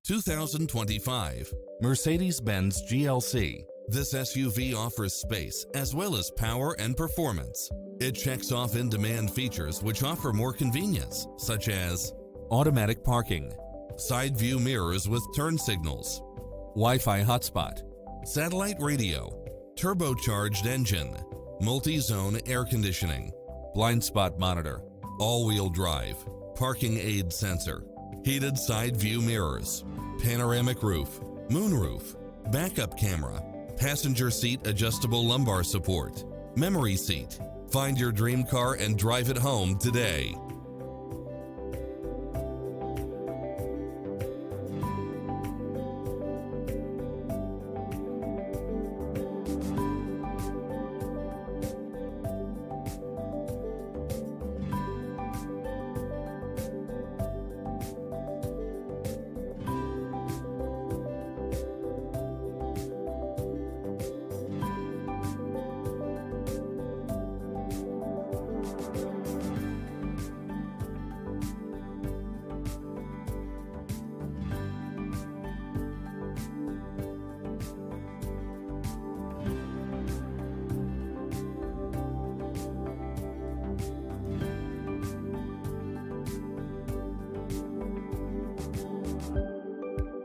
2025 Mercedes-Benz GLC. This SUV offers space as well as power and performance. It checks off in-demand features which offer more convenience, such as automatic parking, side view mirrors with turn signals, Wi-Fi hotspot, satellite radio, turbocharged engine, multi-zone air conditioning, blind spot monitor, all-wheel drive, parking aid sensor, heated side view mirrors, panoramic roof, moonroof, backup camera, passenger seat adjustable lumbar support, memory seat. Find your dream car and drive it home today.